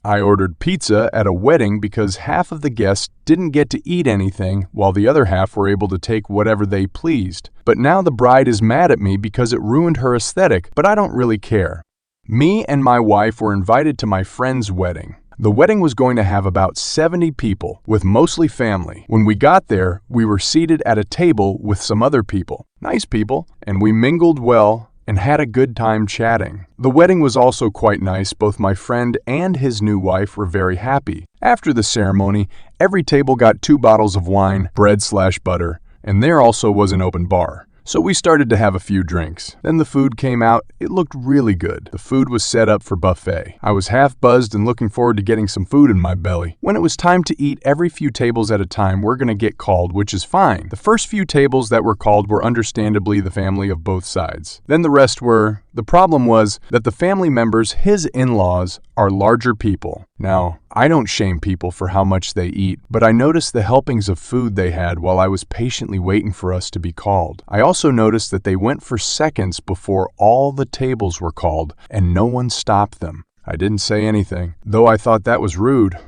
I ordered pizza at a wedding because half of the guests didn't get to eat anything while the other half were able to take whatever they pleased. But now the bride is mad at me because it ruined her aesthetic, but I don't really care. Me and my wife were invited to my friend's wedding. The wedding was going to have about 70 people, with mostly family. When we got there, we were seated at a table with some other people. Nice people, and we mingled well and had a good time chatting. The wedding was also quite nice. Both my friend and his new wife were very happy. After the ceremony, every table got 2 bottles of wine, bread/butter, and there also was an open bar. So we started to have a few drinks. Then the food came out. It looked really good. The food was set up for buffet. I was half buzzed and looking forward to getting some food in my belly. When it was time to eat, every few tables at a time were going to get called, which is fine. The first few tables that were called were understandably the family of both sides. Then the rest were. The problem was that the family members, his in-laws, are larger people. Now, I don't shame people for how much they eat, but I noticed the helpings of food they had while I was patiently waiting for us to be called. I also noticed that they went for seconds before all the tables were called, and no one stopped them. I didn't say anything, though I thought that was rude.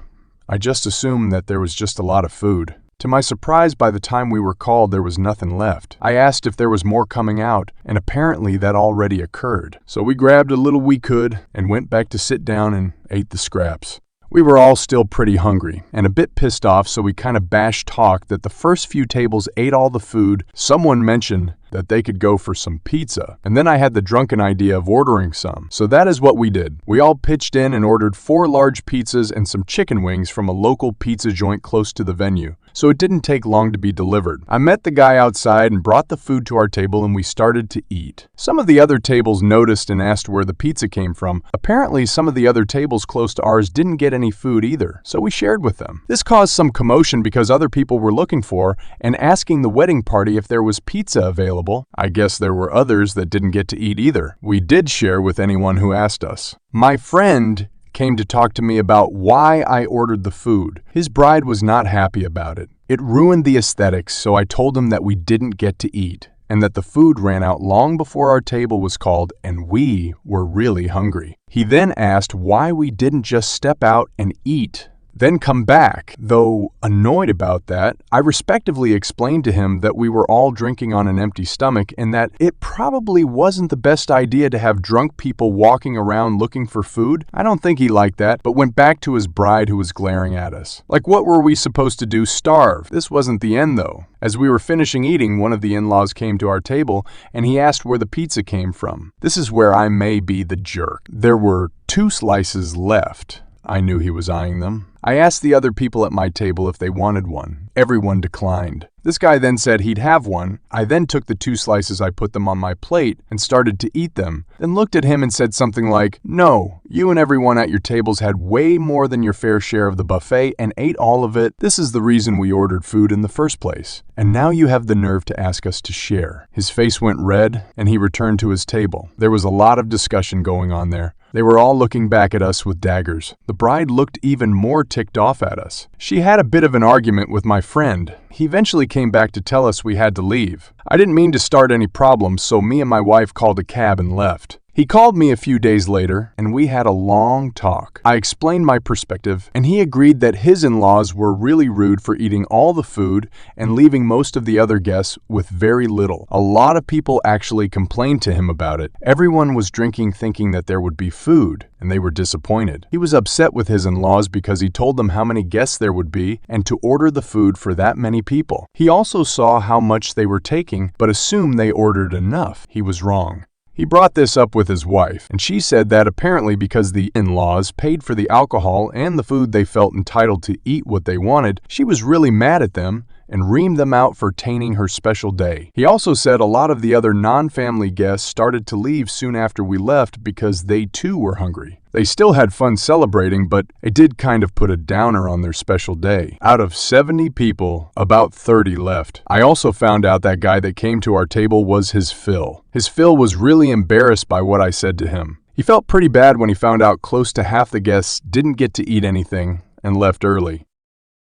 I just assumed that there was just a lot of food. To my surprise, by the time we were called, there was nothing left. I asked if there was more coming out, and apparently that already occurred. So we grabbed a little we could and went back to sit down and ate the scraps. We were all still pretty hungry and a bit pissed off, so we kind of bash talked that the first few tables ate all the food. Someone mentioned that they could go for some pizza, and then I had the drunken idea of ordering some. So that is what we did. We all pitched in and ordered 4 large pizzas and some chicken wings from a local pizza joint close to the venue, so it didn't take long to be delivered. I met the guy outside and brought the food to our table, and we started to eat. Some of the other tables noticed and asked where the pizza came from. Apparently, some of the other tables close to ours didn't get any food either, so we shared with them. This caused some commotion because other people were looking for and asking the wedding party if there was pizza available. I guess there were others that didn't get to eat either. We did share with anyone who asked us. My friend came to talk to me about why I ordered the food. His bride was not happy about it. It ruined the aesthetics, so I told him that we didn't get to eat and that the food ran out long before our table was called and we were really hungry. He then asked why we didn't just step out and eat, then come back. Though annoyed about that, I respectively explained to him that we were all drinking on an empty stomach and that it probably wasn't the best idea to have drunk people walking around looking for food. I don't think he liked that, but went back to his bride who was glaring at us. Like, what were we supposed to do? Starve? This wasn't the end though. As we were finishing eating, one of the in-laws came to our table and he asked where the pizza came from. This is where I may be the jerk. There were 2 slices left. I knew he was eyeing them. I asked the other people at my table if they wanted one. Everyone declined. This guy then said he'd have one. I then took the 2 slices, I put them on my plate and started to eat them, then looked at him and said something like, "No, you and everyone at your tables had way more than your fair share of the buffet and ate all of it. This is the reason we ordered food in the first place. And now you have the nerve to ask us to share." His face went red and he returned to his table. There was a lot of discussion going on there. They were all looking back at us with daggers. The bride looked even more ticked off at us. She had a bit of an argument with my friend. He eventually came back to tell us we had to leave. I didn't mean to start any problems, so me and my wife called a cab and left. He called me a few days later, and we had a long talk. I explained my perspective, and he agreed that his in-laws were really rude for eating all the food and leaving most of the other guests with very little. A lot of people actually complained to him about it. Everyone was drinking thinking that there would be food, and they were disappointed. He was upset with his in-laws because he told them how many guests there would be and to order the food for that many people. He also saw how much they were taking, but assumed they ordered enough. He was wrong. He brought this up with his wife, and she said that apparently because the in-laws paid for the alcohol and the food they felt entitled to eat what they wanted, she was really mad at them and reamed them out for tainting her special day. He also said a lot of the other non-family guests started to leave soon after we left because they too were hungry. They still had fun celebrating, but it did kind of put a downer on their special day. Out of 70 people, about 30 left. I also found out that guy that came to our table was his Phil. His Phil was really embarrassed by what I said to him. He felt pretty bad when he found out close to half the guests didn't get to eat anything and left early.